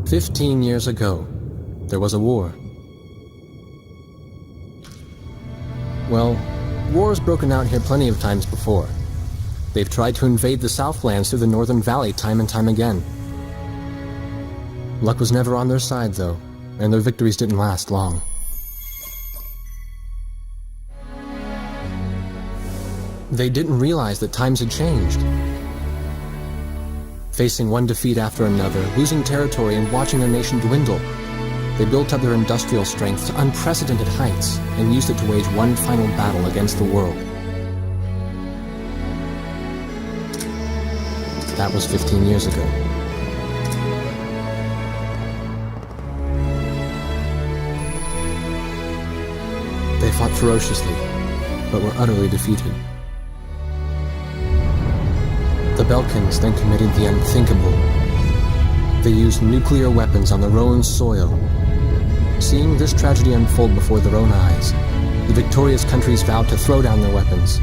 "15 years ago, there was a war. Well, war's broken out here plenty of times before. They've tried to invade the Southlands through the Northern Valley time and time again. Luck was never on their side, though, and their victories didn't last long. They didn't realize that times had changed. Facing one defeat after another, losing territory and watching their nation dwindle, they built up their industrial strength to unprecedented heights and used it to wage one final battle against the world. That was 15 years ago. They fought ferociously, but were utterly defeated. The Belkans then committed the unthinkable. They used nuclear weapons on their own soil. Seeing this tragedy unfold before their own eyes, the victorious countries vowed to throw down their weapons.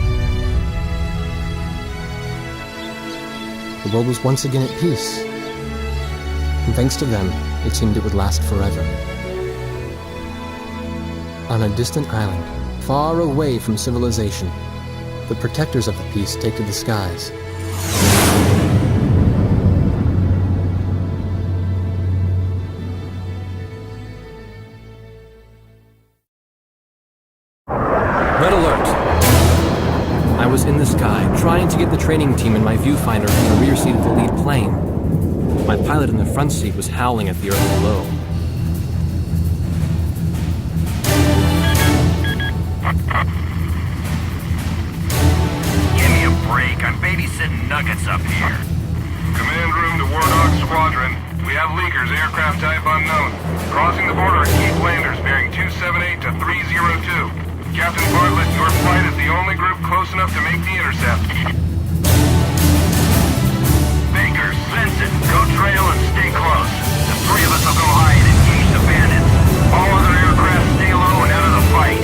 The world was once again at peace, and thanks to them, it seemed it would last forever. On a distant island, far away from civilization, the protectors of the peace take to the skies. Red alert! I was in the sky, trying to get the training team in my viewfinder from the rear seat of the lead plane. My pilot in the front seat was howling at the earth below. Give me a break, I'm babysitting nuggets up here. Command room to Wardog Squadron. We have leakers, aircraft type unknown. Crossing the border at Cape Landers, bearing 278 to 302. Captain Bartlett, your flight is the only group close enough to make the intercept. Baker, Svensson, go trail and stay close. The three of us will go high and engage the bandits. All other aircraft stay low and out of the fight.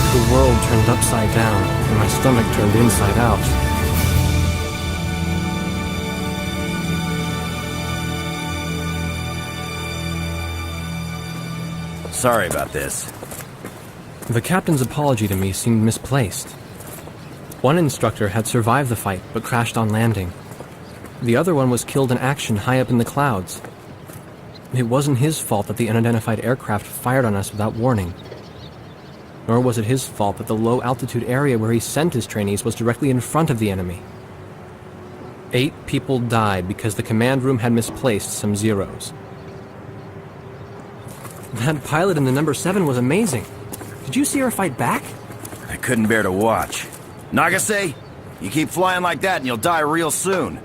The world turned upside down, and my stomach turned inside out. Sorry about this. The captain's apology to me seemed misplaced. One instructor had survived the fight, but crashed on landing. The other one was killed in action high up in the clouds. It wasn't his fault that the unidentified aircraft fired on us without warning. Nor was it his fault that the low-altitude area where he sent his trainees was directly in front of the enemy. 8 people died because the command room had misplaced some zeros. That pilot in the number 7 was amazing. Did you see her fight back? I couldn't bear to watch. Nagase, you keep flying like that and you'll die real soon.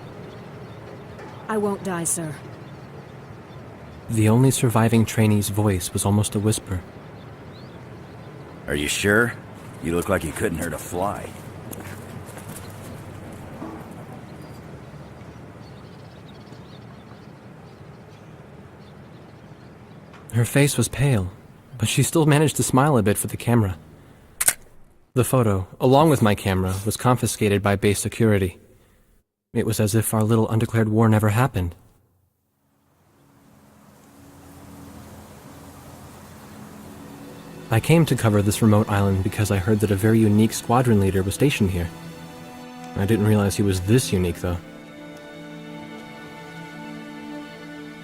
I won't die, sir. The only surviving trainee's voice was almost a whisper. Are you sure? You look like you couldn't hurt a fly. Her face was pale, but she still managed to smile a bit for the camera. The photo, along with my camera, was confiscated by base security. It was as if our little undeclared war never happened. I came to cover this remote island because I heard that a very unique squadron leader was stationed here. I didn't realize he was this unique, though.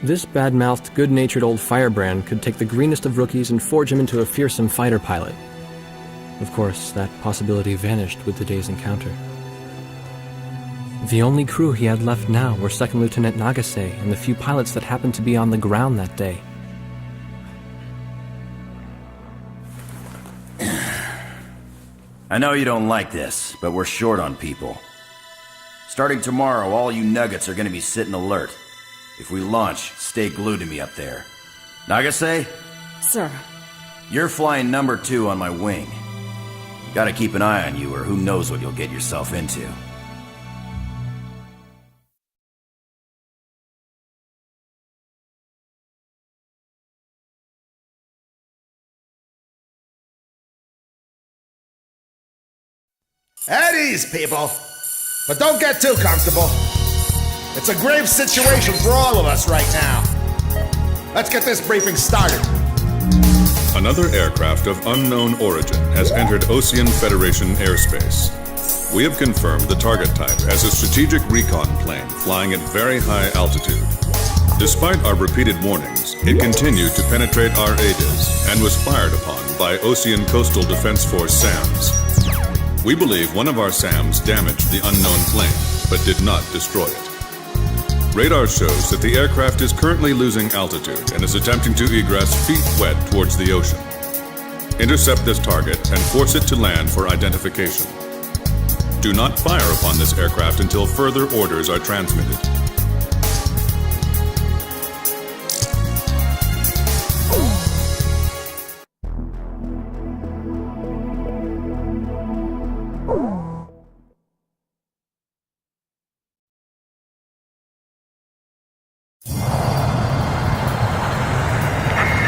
This bad-mouthed, good-natured old firebrand could take the greenest of rookies and forge him into a fearsome fighter pilot. Of course, that possibility vanished with the day's encounter. The only crew he had left now were Second Lieutenant Nagase and the few pilots that happened to be on the ground that day. I know you don't like this, but we're short on people. Starting tomorrow, all you nuggets are gonna be sitting alert. If we launch, stay glued to me up there. Nagase, Sir, you're flying number 2 on my wing. Gotta keep an eye on you, or who knows what you'll get yourself into. At ease, people. But don't get too comfortable. It's a grave situation for all of us right now. Let's get this briefing started. Another aircraft of unknown origin has entered Ocean Federation airspace. We have confirmed the target type as a strategic recon plane flying at very high altitude. Despite our repeated warnings, it continued to penetrate our ADIS and was fired upon by Ocean Coastal Defense Force SAMs. We believe one of our SAMs damaged the unknown plane, but did not destroy it. Radar shows that the aircraft is currently losing altitude and is attempting to egress feet wet towards the ocean. Intercept this target and force it to land for identification. Do not fire upon this aircraft until further orders are transmitted.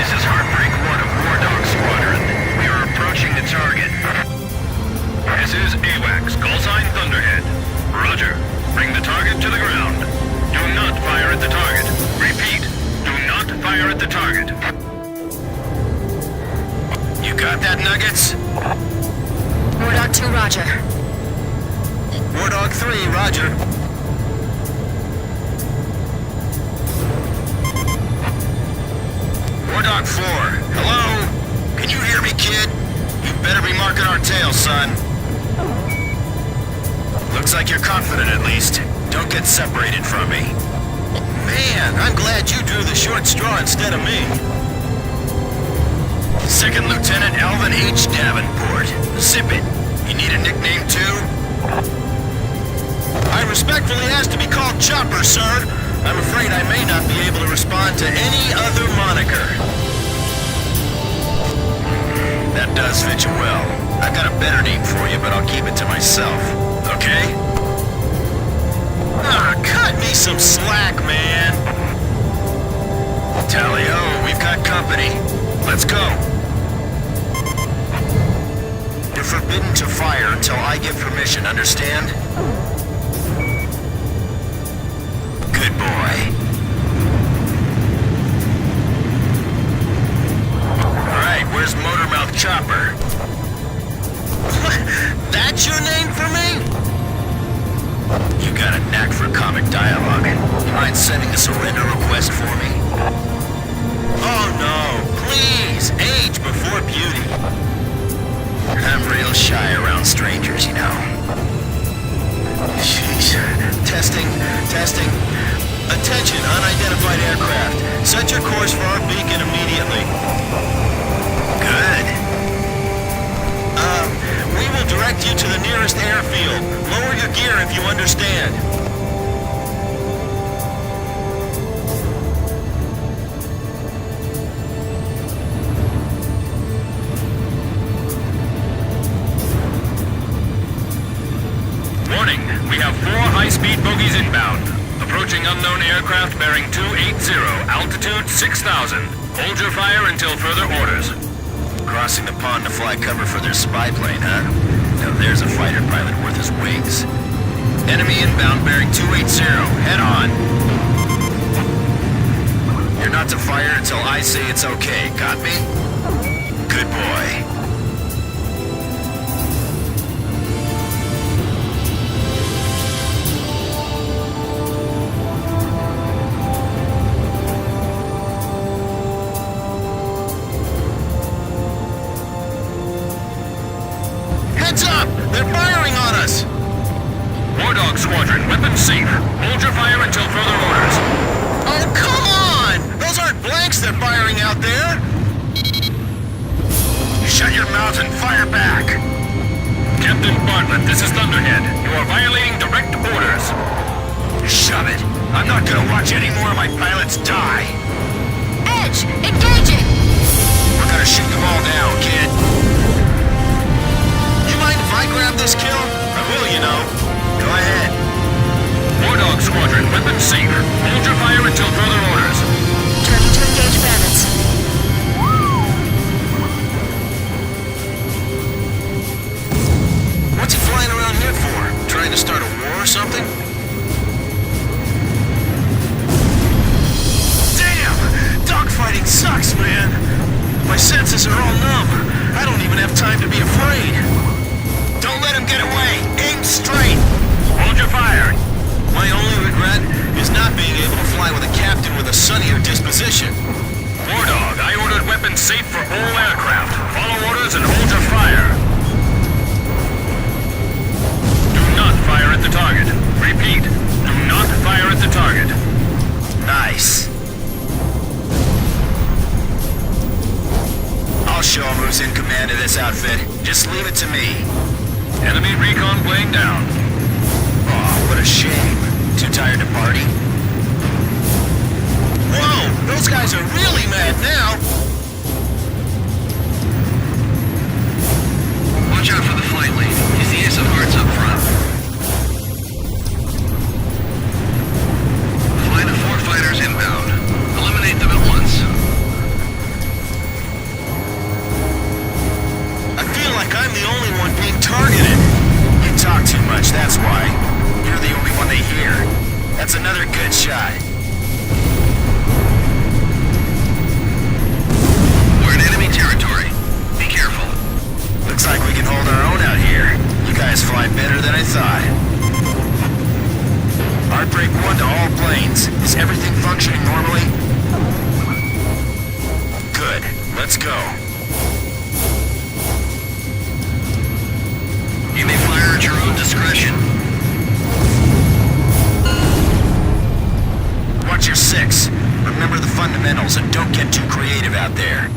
This is Heartbreak 1 of War Dog Squadron. We are approaching the target. This is AWACS, call sign Thunderhead. Roger. Bring the target to the ground. Do not fire at the target. Repeat, do not fire at the target. You got that, Nuggets? War Dog 2, roger. War Dog 3, roger. War Dog 4, hello? Can you hear me, kid? You better be marking our tail, son. Looks like you're confident, at least. Don't get separated from me. Man, I'm glad you drew the short straw instead of me. Second Lieutenant Alvin H. Davenport. Zip it. You need a nickname, too? I respectfully ask to be called Chopper, sir. I'm afraid I may not be able to respond to any other moniker. That does fit you well. I've got a better name for you, but I'll keep it to myself. Okay? Ah, cut me some slack, man. Tally-ho, we've got company. Let's go. You're forbidden to fire until I give permission, understand? Good boy. Alright, where's Motormouth Chopper? That's your name for me? You got a knack for comic dialogue. Mind sending a surrender request for me? Oh no, please, age before beauty. I'm real shy around strangers, you know. Jeez. Testing. Attention, unidentified aircraft. Set your course for our beacon immediately. Good. We will direct you to the nearest airfield. Lower your gear if you understand. Warning, we have 4 high-speed bogies inbound. Approaching unknown aircraft bearing 280, altitude 6,000. Hold your fire until further orders. Crossing the pond to fly cover for their spy plane, huh? Now there's a fighter pilot worth his wings. Enemy inbound bearing 280. Head on. You're not to fire until I say it's okay. Got me? Good boy. Heads up! They're firing on us! War Dog Squadron, weapons safe. Hold your fire until further orders. Oh, come on! Those aren't blanks they're firing out there! Shut your mouth and fire back. for violating direct orders. Shove it. I'm not gonna watch any more of my pilots die. Edge! Engaging! We're gonna shoot them all down, kid. You mind if I grab this kill? I will, you know. Go ahead. War Dog Squadron, weapons safe. Hold your fire until further orders. Turning to engage bandits. What's he flying around here for? Trying to start a war or something? Damn! Dogfighting sucks, man! My senses are all numb. I don't even have time to be afraid. Don't let him get away! Aim straight! Hold your fire! My only regret is not being able to fly with a captain with a sunnier disposition. War Dog, I ordered weapons safe for all aircraft. Follow orders and hold your fire. Do not fire at the target. Repeat, do not fire at the target. Nice. I'll show him who's in command of this outfit. Just leave it to me. Enemy recon plane down. Oh, what a shame. Too tired to party? Whoa! Those guys are really mad now! Watch out for the flight lead. He's the ace of hearts up front. Flight of 4 fighters inbound. Eliminate them at once. I feel like I'm the only one being targeted. You talk too much, that's why. You're the only one they hear. That's another good shot. We're in enemy territory. Be careful. Looks like we can hold our own out here. You guys fly better than I thought. Heartbreak 1 to all planes. Is everything functioning normally? Good. Let's go. You may fire at your own discretion. Watch your 6. Remember the fundamentals and don't get too creative out there.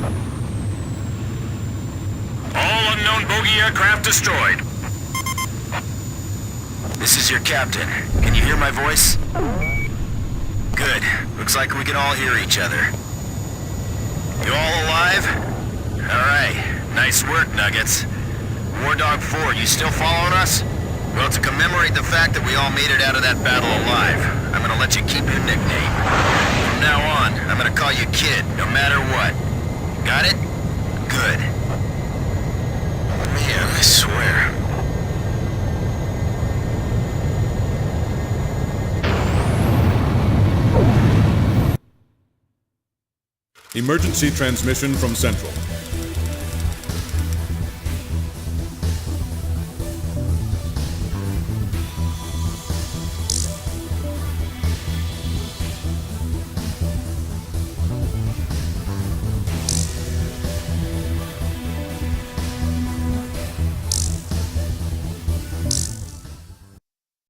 All unknown bogey aircraft destroyed. This is your captain. Can you hear my voice? Good. Looks like we can all hear each other. You all alive? Alright. Nice work, Nuggets. War Dog 4, you still following us? Well, to commemorate the fact that we all made it out of that battle alive, I'm gonna let you keep your nickname. From now on, I'm gonna call you Kid, no matter what. Got it? Good. Man, I swear. Emergency transmission from Central.